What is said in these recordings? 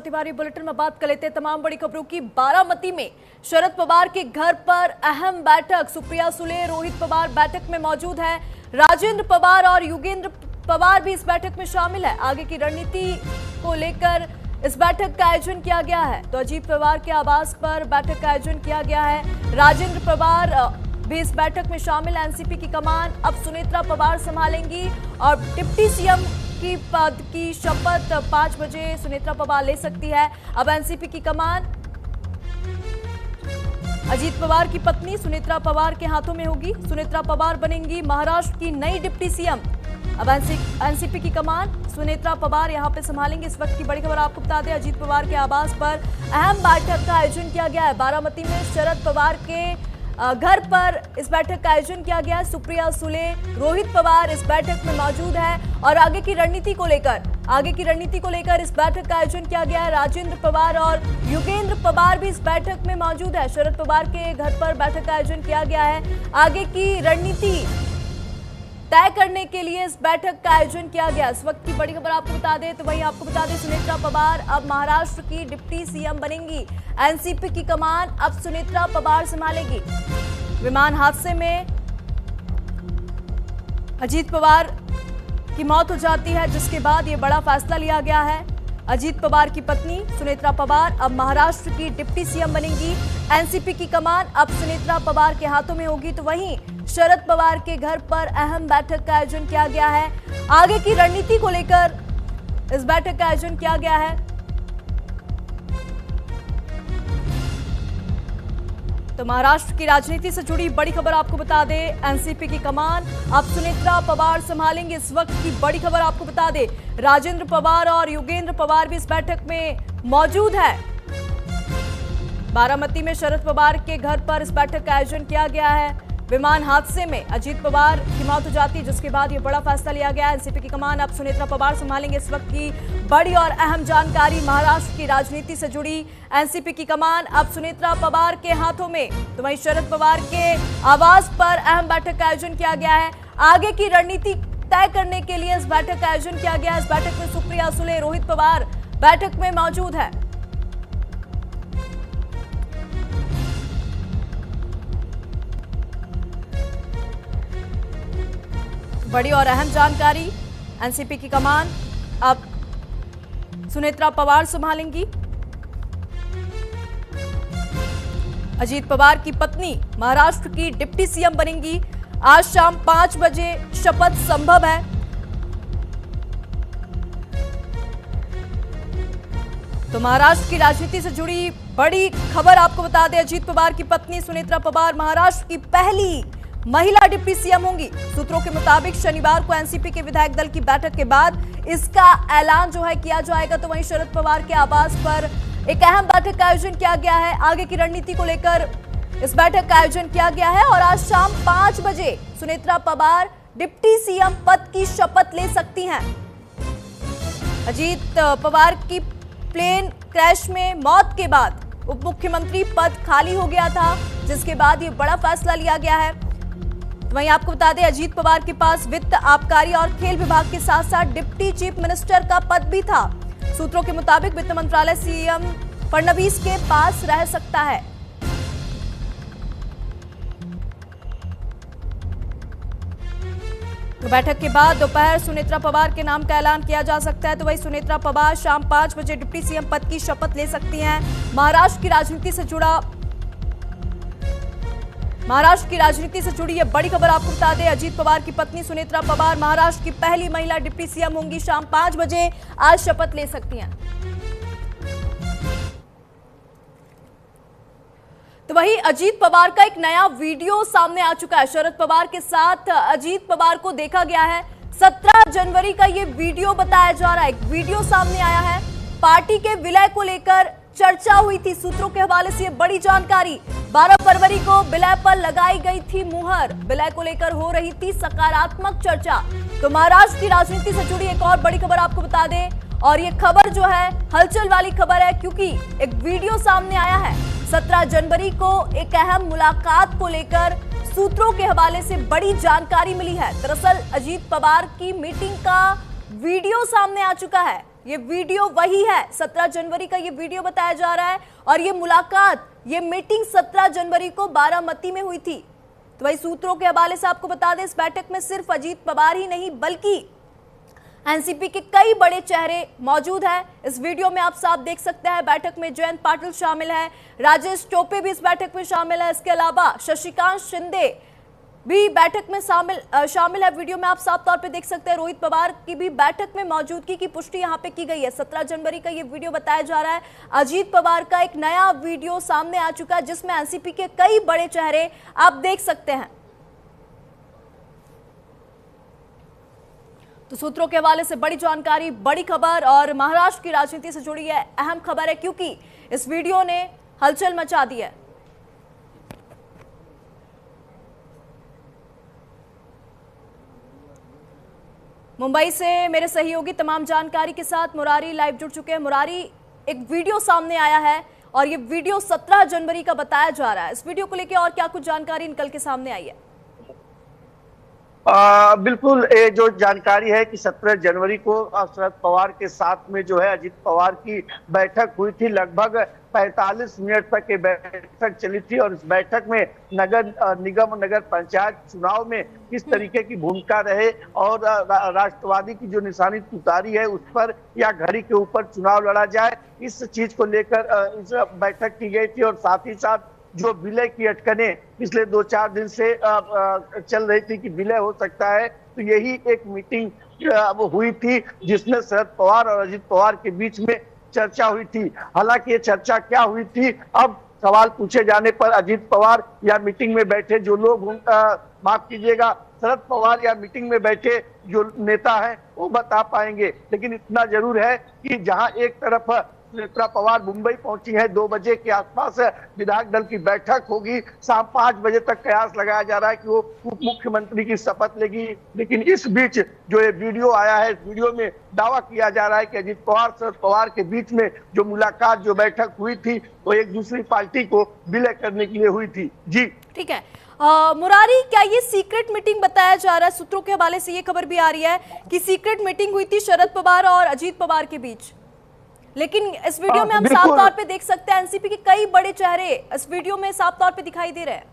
Tiwari bulletin में बात कर लेते हैं तमाम बड़ी खबरों की। बारामती में शरद पवार के घर पर अहम बैठक, सुप्रिया सुले, रोहित पवार बैठक में मौजूद है। राजेंद्र पवार और युगेंद्र पवार भी इस बैठक में शामिल है। आगे की रणनीति को लेकर इस बैठक का आयोजन किया गया है। तो अजीत पवार के आवास पर बैठक का आयोजन किया गया है। राजेंद्र पवार भी इस बैठक में शामिल। एनसीपी की कमान अब सुनेत्रा पवार संभालेंगी और डिप्टी सीएम की पद की शपथ 5 बजे सुनेत्रा पवार ले सकती है। अब एनसीपी की कमान अजीत पवार की पत्नी सुनेत्रा पवार के हाथों में होगी। सुनेत्रा पवार बनेंगी महाराष्ट्र की नई डिप्टी सीएम। अब एनसीपी की कमान सुनेत्रा पवार यहां पे संभालेंगे। इस वक्त की बड़ी खबर आपको बता दें, अजीत पवार के आवास पर अहम बैठक का आयोजन किया गया है। बारामती में शरद पवार के घर पर इस बैठक का आयोजन किया गया है। सुप्रिया सुले, रोहित पवार इस बैठक में मौजूद है और आगे की रणनीति को लेकर इस बैठक का आयोजन किया गया है। राजेंद्र पवार और युगेंद्र पवार भी इस बैठक में मौजूद है। शरद पवार के घर पर बैठक का आयोजन किया गया है। आगे की रणनीति तय करने के लिए इस बैठक का आयोजन किया गया। इस वक्त की बड़ी खबर आपको बता दें, तो वहीं आपको बता दें सुनेत्रा पवार अब महाराष्ट्र की डिप्टी सीएम बनेंगी। एनसीपी की कमान अब सुनेत्रा पवार संभालेगी। विमान हादसे में अजीत पवार की मौत हो जाती है, जिसके बाद यह बड़ा फैसला लिया गया है। अजीत पवार की पत्नी सुनेत्रा पवार अब महाराष्ट्र की डिप्टी सीएम बनेंगी। एनसीपी की कमान अब सुनेत्रा पवार के हाथों में होगी। तो वहीं शरद पवार के घर पर अहम बैठक का आयोजन किया गया है। आगे की रणनीति को लेकर इस बैठक का आयोजन किया गया है। तो महाराष्ट्र की राजनीति से जुड़ी बड़ी खबर आपको बता दें, एनसीपी की कमान अब सुनेत्रा पवार संभालेंगे। इस वक्त की बड़ी खबर आपको बता दें, राजेंद्र पवार और युगेंद्र पवार भी इस बैठक में मौजूद है। बारामती में शरद पवार के घर पर इस बैठक का आयोजन किया गया है। विमान हादसे में अजीत पवार की मौत हो जाती है, जिसके बाद यह बड़ा फैसला लिया गया है। एनसीपी की कमान अब सुनेत्रा पवार संभालेंगे। इस वक्त की बड़ी और अहम जानकारी महाराष्ट्र की राजनीति से जुड़ी, एनसीपी की कमान अब सुनेत्रा पवार के हाथों में। तो वहीं शरद पवार के आवास पर अहम बैठक का आयोजन किया गया है। आगे की रणनीति तय करने के लिए इस बैठक का आयोजन किया गया है। इस बैठक में सुप्रिया सुले, रोहित पवार बैठक में मौजूद है। बड़ी और अहम जानकारी, एनसीपी की कमान अब सुनेत्रा पवार संभालेंगी। अजीत पवार की पत्नी महाराष्ट्र की डिप्टी सीएम बनेंगी। आज शाम 5 बजे शपथ संभव है। तो महाराष्ट्र की राजनीति से जुड़ी बड़ी खबर आपको बता दें, अजीत पवार की पत्नी सुनेत्रा पवार महाराष्ट्र की पहली महिला डिप्टी सीएम होंगी। सूत्रों के मुताबिक शनिवार को एनसीपी के विधायक दल की बैठक के बाद इसका ऐलान जो है किया जाएगा। तो वहीं शरद पवार के आवास पर एक अहम बैठक का आयोजन किया गया है। आगे की रणनीति को लेकर इस बैठक का आयोजन किया गया है और आज शाम 5 बजे सुनेत्रा पवार डिप्टी सीएम पद की शपथ ले सकती हैं। अजीत पवार की प्लेन क्रैश में मौत के बाद उप मुख्यमंत्री पद खाली हो गया था, जिसके बाद ये बड़ा फैसला लिया गया है। वहीं आपको बता दें, अजीत पवार के पास वित्त, आबकारी और खेल विभाग के साथ साथ डिप्टी चीफ मिनिस्टर का पद भी था। सूत्रों के मुताबिक वित्त मंत्रालय सीएम फडणवीस के पास रह सकता है। तो बैठक के बाद दोपहर सुनेत्रा पवार के नाम का ऐलान किया जा सकता है। तो वही सुनेत्रा पवार शाम 5 बजे डिप्टी सीएम पद की शपथ ले सकती हैं। महाराष्ट्र की राजनीति से जुड़ी यह बड़ी खबर आपको बता दें, अजीत पवार की पत्नी सुनेत्रा पवार महाराष्ट्र की पहली महिला डिप्टी सीएम होंगी। शाम 5 बजे आज शपथ ले सकती हैं। तो वहीं अजीत पवार का एक नया वीडियो सामने आ चुका है। शरद पवार के साथ अजीत पवार को देखा गया है। 17 जनवरी का ये वीडियो बताया जा रहा है। एक वीडियो सामने आया है। पार्टी के विलय को लेकर चर्चा हुई थी। सूत्रों के हवाले से बड़ी जानकारी, 12 फरवरी को विलय पर लगाई गई थी मुहर। विलय को लेकर हो रही थी सकारात्मक चर्चा। तो महाराष्ट्र की राजनीति से जुड़ी एक और बड़ी खबर आपको बता दें, और ये खबर जो है हलचल वाली खबर है, क्योंकि एक वीडियो सामने आया है। 17 जनवरी को एक अहम मुलाकात को लेकर सूत्रों के हवाले से बड़ी जानकारी मिली है। दरअसल अजीत पवार की मीटिंग का वीडियो सामने आ चुका है। ये वीडियो वही है, 17 जनवरी का ये वीडियो बताया जा रहा है और ये मुलाकात, ये मीटिंग 17 जनवरी को बारामती में हुई थी। तो वही सूत्रों के हवाले से आपको बता दें, इस बैठक में सिर्फ अजीत पवार ही नहीं बल्कि एनसीपी के कई बड़े चेहरे मौजूद हैं। इस वीडियो में आप साफ देख सकते हैं, बैठक में जयंत पाटिल शामिल है, राजेश टोपे भी इस बैठक में शामिल है, इसके अलावा शशिकांत शिंदे भी बैठक में शामिल है। वीडियो में आप साफ तौर पे देख सकते हैं, रोहित पवार की भी बैठक में मौजूदगी की पुष्टि यहां पे की गई है। 17 जनवरी का ये वीडियो बताया जा रहा है। अजीत पवार का एक नया वीडियो सामने आ चुका है जिसमें एनसीपी के कई बड़े चेहरे आप देख सकते हैं। तो सूत्रों के हवाले से बड़ी जानकारी, बड़ी खबर और महाराष्ट्र की राजनीति से जुड़ी है अहम खबर है, क्योंकि इस वीडियो ने हलचल मचा दी है। मुंबई से मेरे सहयोगी तमाम जानकारी के साथ मुरारी लाइव जुड़ चुके हैं। मुरारी, एक वीडियो सामने आया है और ये वीडियो 17 जनवरी का बताया जा रहा है। इस वीडियो को लेकर और क्या कुछ जानकारी निकल के सामने आई है? बिल्कुल, ये जो जानकारी है कि 17 जनवरी को शरद पवार के साथ में जो है अजीत पवार की बैठक हुई थी। लगभग 45 मिनट तक ये बैठक चली थी और इस बैठक में नगर निगम नगर पंचायत चुनाव में किस तरीके की भूमिका रहे और राष्ट्रवादी की जो निशानी तुतारी है उस पर या घड़ी के ऊपर चुनाव लड़ा जाए, इस चीज को लेकर इस बैठक की गई थी। और साथ ही साथ जो विलय की अटकनें पिछले 2-4 दिन से चल रही थी कि विलय हो सकता है, तो यही एक मीटिंग हुई थी जिसमें शरद पवार और अजीत पवार के बीच में चर्चा हुई थी। हालांकि ये चर्चा क्या हुई थी, अब सवाल पूछे जाने पर अजीत पवार या मीटिंग में बैठे जो लोग, माफ कीजिएगा, शरद पवार या मीटिंग में बैठे जो नेता हैं वो बता पाएंगे। लेकिन इतना जरूर है कि जहां एक तरफ सुनेत्रा पवार मुंबई पहुंची है, 2 बजे के आसपास विधायक दल की बैठक होगी, शाम 5 बजे तक कयास लगाया जा रहा है कि वो उप मुख्यमंत्री की शपथ लेगी। लेकिन इस बीच जो ये वीडियो आया है, इस वीडियो में दावा किया जा रहा है कि अजीत पवार शरद पवार के बीच में जो मुलाकात, जो बैठक हुई थी, वो एक दूसरी पार्टी को विलय करने के लिए हुई थी। जी ठीक है। मुरारी, क्या ये सीक्रेट मीटिंग बताया जा रहा है? सूत्रों के हवाले से ये खबर भी आ रही है कि सीक्रेट मीटिंग हुई थी शरद पवार और अजीत पवार के बीच, लेकिन इस वीडियो में हम साफ तौर पे देख सकते हैं एनसीपी के कई बड़े चेहरे इस वीडियो में साफ तौर पे दिखाई दे रहे हैं।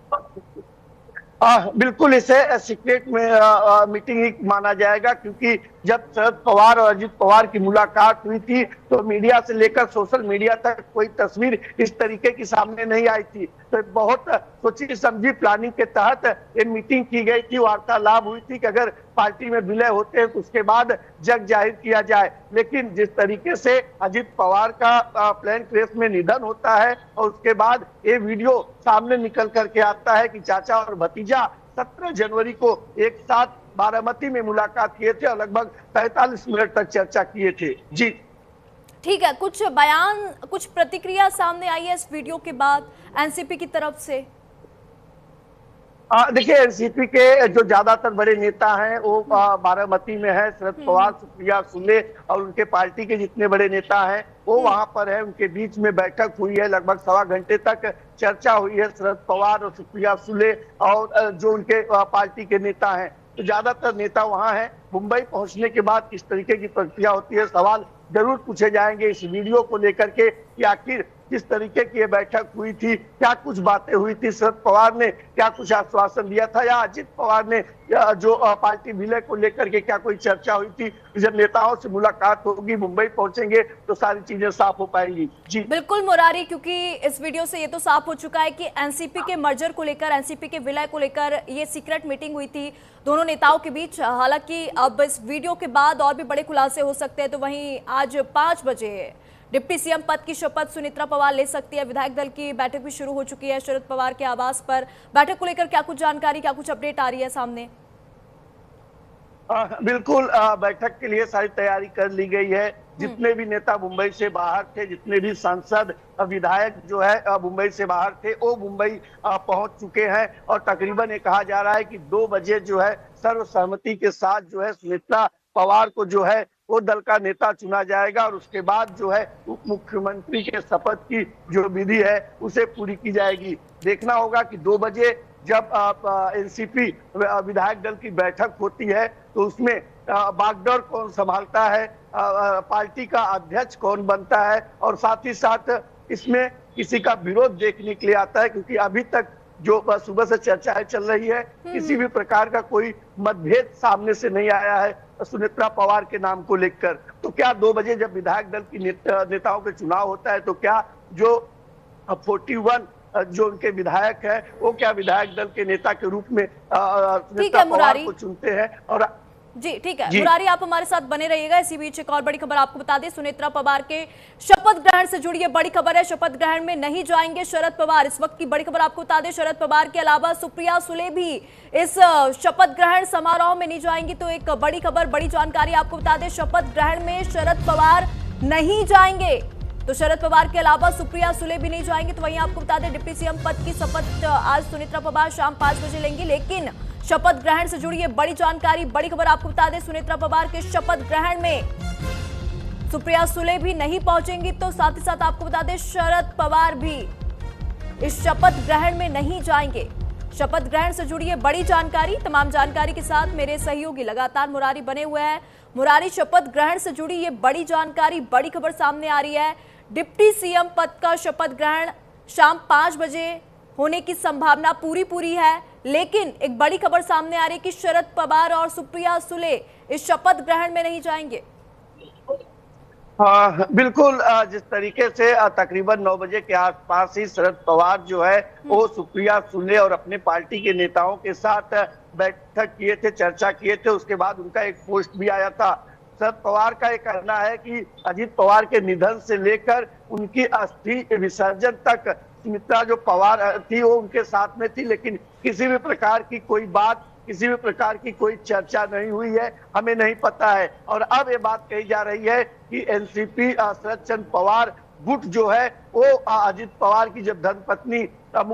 बिल्कुल, इसे सीक्रेट में मीटिंग ही माना जाएगा, क्योंकि जब शरद पवार और अजीत पवार की मुलाकात हुई थी तो मीडिया से लेकर सोशल मीडिया तक कोई तस्वीर इस तरीके की सामने नहीं आई थी। तो बहुत सोची समझी प्लानिंग के तहत ये मीटिंग की गई थी, वार्तालाप हुई थी कि अगर पार्टी में विलय होते हैं तो उसके बाद जग जाहिर किया जाए। लेकिन जिस तरीके से अजीत पवार का प्लेन क्रैश में निधन होता है और उसके बाद ये वीडियो सामने निकल करके आता है कि चाचा और भतीजा 17 जनवरी को एक साथ बारामती में मुलाकात किए थे और लगभग 45 मिनट तक चर्चा किए थे। जी ठीक है, कुछ बयान, कुछ प्रतिक्रिया सामने आई है इस वीडियो के बाद एनसीपी की तरफ से? देखिए, एनसीपी के जो ज्यादातर बड़े नेता हैं वो बारामती में है। शरद पवार, सुप्रिया सुले और उनके पार्टी के जितने बड़े नेता हैं वो वहां पर है। उनके बीच में बैठक हुई है, लगभग 1.25 घंटे तक चर्चा हुई है। शरद पवार और सुप्रिया सुले और जो उनके पार्टी के नेता हैं, तो ज्यादातर नेता वहां हैं। मुंबई पहुंचने के बाद किस तरीके की प्रक्रिया होती है, सवाल जरूर पूछे जाएंगे इस वीडियो को लेकर के कि आखिर किस तरीके की ये बैठक हुई थी, क्या कुछ बातें हुई थी, शरद पवार ने क्या कुछ आश्वासन दिया था, या अजीत पवार ने जो पार्टी विलय को लेकर के क्या कोई चर्चा हुई थी। जब नेताओं से मुलाकात होगी, मुंबई पहुंचेंगे तो सारी चीजें साफ हो पाएंगी। जी बिल्कुल मुरारी, क्योंकि इस वीडियो से ये तो साफ हो चुका है कि एनसीपी के मर्जर को लेकर, एनसीपी के विलय को लेकर ये सीक्रेट मीटिंग हुई थी दोनों नेताओं के बीच। हालांकि अब इस वीडियो के बाद और भी बड़े खुलासे हो सकते हैं। तो वहीं आज 5 बजे डिप्टी सीएम पद की शपथ सुनेत्रा पवार ले सकती है। विधायक दल की बैठक भी शुरू हो चुकी है शरद पवार के आवास पर। बैठक को लेकर क्या कुछ जानकारी, क्या कुछ अपडेट आ रही है सामने? बिल्कुल, बैठक के लिए सारी तैयारी कर ली गई है। जितने भी नेता मुंबई से बाहर थे, जितने भी सांसद विधायक जो है मुंबई से बाहर थे, वो मुंबई पहुंच चुके हैं। और तकरीबन ये कहा जा रहा है कि 2 बजे जो है सर्वसहमति के साथ जो है सुनेत्रा पवार को जो है वो दल का नेता चुना जाएगा और उसके बाद जो है उप मुख्यमंत्री के शपथ की जो विधि है उसे पूरी की जाएगी। देखना होगा कि 2 बजे जब एनसीपी विधायक दल की बैठक होती है तो उसमें बागडोर कौन संभालता है, पार्टी का अध्यक्ष कौन बनता है, और साथ ही साथ इसमें किसी का विरोध देखने के लिए आता है, क्योंकि अभी तक जो सुबह से चर्चाएं चल रही है, किसी भी प्रकार का कोई मतभेद सामने से नहीं आया है सुनेत्रा पवार के नाम को लेकर। तो क्या 2 बजे जब विधायक दल की नेताओं के चुनाव होता है तो क्या जो 41 जो उनके विधायक है वो क्या विधायक दल के नेता के रूप में सुनेत्रा पवार को चुनते हैं? और जी ठीक है मुरारी, आप हमारे साथ बने रहिएगा। इसी बीच एक और बड़ी खबर आपको बता दें, सुनेत्रा पवार के शपथ ग्रहण से जुड़ी ये बड़ी खबर है। शपथ ग्रहण में नहीं जाएंगे शरद पवार, इस वक्त की बड़ी खबर आपको बता दें। शरद पवार के अलावा सुप्रिया सुले भी इस शपथ ग्रहण समारोह में नहीं जाएंगी। तो एक बड़ी खबर, बड़ी जानकारी आपको बता दें, शपथ ग्रहण में शरद पवार नहीं जाएंगे। तो शरद पवार के अलावा सुप्रिया सुले भी नहीं जाएंगे। तो वहीं आपको बता दें, डिप्टी सीएम पद की शपथ आज सुनेत्रा पवार शाम 5 बजे लेंगी, लेकिन शपथ ग्रहण से जुड़ी ये बड़ी जानकारी, बड़ी खबर आपको बता दें, सुनेत्रा पवार के शपथ ग्रहण में सुप्रिया सुले भी नहीं पहुंचेंगी। तो साथ ही साथ आपको बता दें, शरद पवार भी इस शपथ ग्रहण में नहीं जाएंगे। शपथ ग्रहण से जुड़ी ये बड़ी जानकारी, तमाम जानकारी के साथ मेरे सहयोगी लगातार मुरारी बने हुए हैं। मुरारी, शपथ ग्रहण से जुड़ी ये बड़ी जानकारी, बड़ी खबर सामने आ रही है। डिप्टी सीएम पद का शपथ ग्रहण शाम 5 बजे होने की संभावना पूरी है, लेकिन एक बड़ी खबर सामने आ रही है कि शरद पवार और सुप्रिया सुले इस शपथ ग्रहण में नहीं जाएंगे। हाँ बिल्कुल, जिस तरीके से तकरीबन 9 बजे के आसपास ही शरद पवार जो है वो सुप्रिया सुले और अपने पार्टी के नेताओं के साथ बैठक किए थे, चर्चा किए थे। उसके बाद उनका एक पोस्ट भी आया था। शरद पवार का ये कहना है कि अजीत पवार के निधन से लेकर उनकी अस्थि विसर्जन तक सुमित्रा जो पवार थी वो उनके साथ में थी, लेकिन किसी भी प्रकार की कोई बात, किसी भी प्रकार की कोई चर्चा नहीं हुई है, हमें नहीं पता है। और अब ये बात कही जा रही है कि एनसीपी शरद चंद्र पवार गुट जो है वो अजीत पवार की जब धर्मपत्नी उप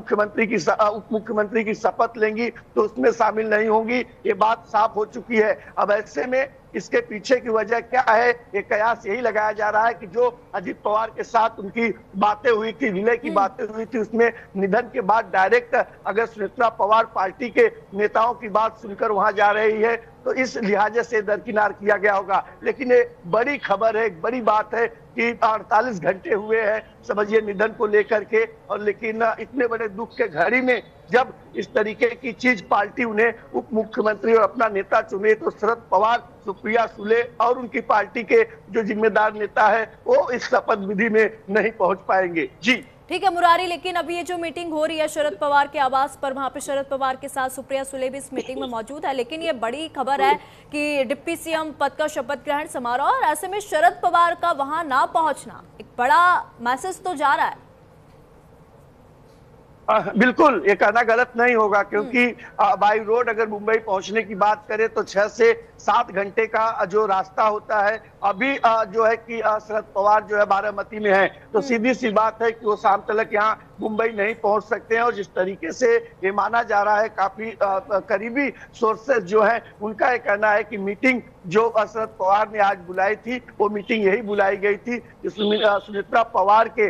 मुख्यमंत्री की शपथ लेंगी तो उसमें शामिल नहीं होंगी। ये बात साफ हो चुकी है। अब ऐसे में इसके पीछे की वजह क्या है, ये कयास यही लगाया जा रहा है कि जो अजीत पवार के साथ उनकी बातें हुई थी, विलय की बातें हुई थी, उसमें निधन के बाद डायरेक्ट अगर सुनेत्रा पवार पार्टी के नेताओं की बात सुनकर वहां जा रही है तो इस लिहाजे से दरकिनार किया गया होगा। लेकिन ये बड़ी खबर है, एक बड़ी बात है कि 48 घंटे हुए हैं समझिए निधन को लेकर के, और लेकिन इतने बड़े दुख के घड़ी में जब इस तरीके की चीज पार्टी उन्हें उप मुख्यमंत्री और अपना नेता चुने तो शरद पवार, सुप्रिया सुले और उनकी पार्टी के जो जिम्मेदार नेता है वो इस शपथ विधि में नहीं पहुंच पाएंगे। जी ठीक है मुरारी, लेकिन अभी ये जो मीटिंग हो रही है शरद पवार के आवास पर, वहां पे शरद पवार के साथ सुप्रिया सुले भी इस मीटिंग में मौजूद है, लेकिन ये बड़ी खबर है कि डिप्टी सीएम पद का शपथ ग्रहण समारोह, और ऐसे में शरद पवार का वहां ना पहुंचना एक बड़ा मैसेज तो जा रहा है। बिल्कुल, ये कहना गलत नहीं होगा, क्योंकि बाई रोड अगर मुंबई पहुंचने की बात करें तो 6 से 7 घंटे का जो रास्ता होता है। अभी जो है कि शरद पवार जो है बारामती में है, तो सीधी सी बात है कि वो शाम तक यहाँ मुंबई नहीं पहुंच सकते हैं। और जिस तरीके से ये माना जा रहा है, काफी करीबी सोर्सेज जो है उनका ये कहना है कि मीटिंग जो शरद पवार ने आज बुलाई थी वो मीटिंग यही बुलाई गई थी कि सुनेत्रा पवार के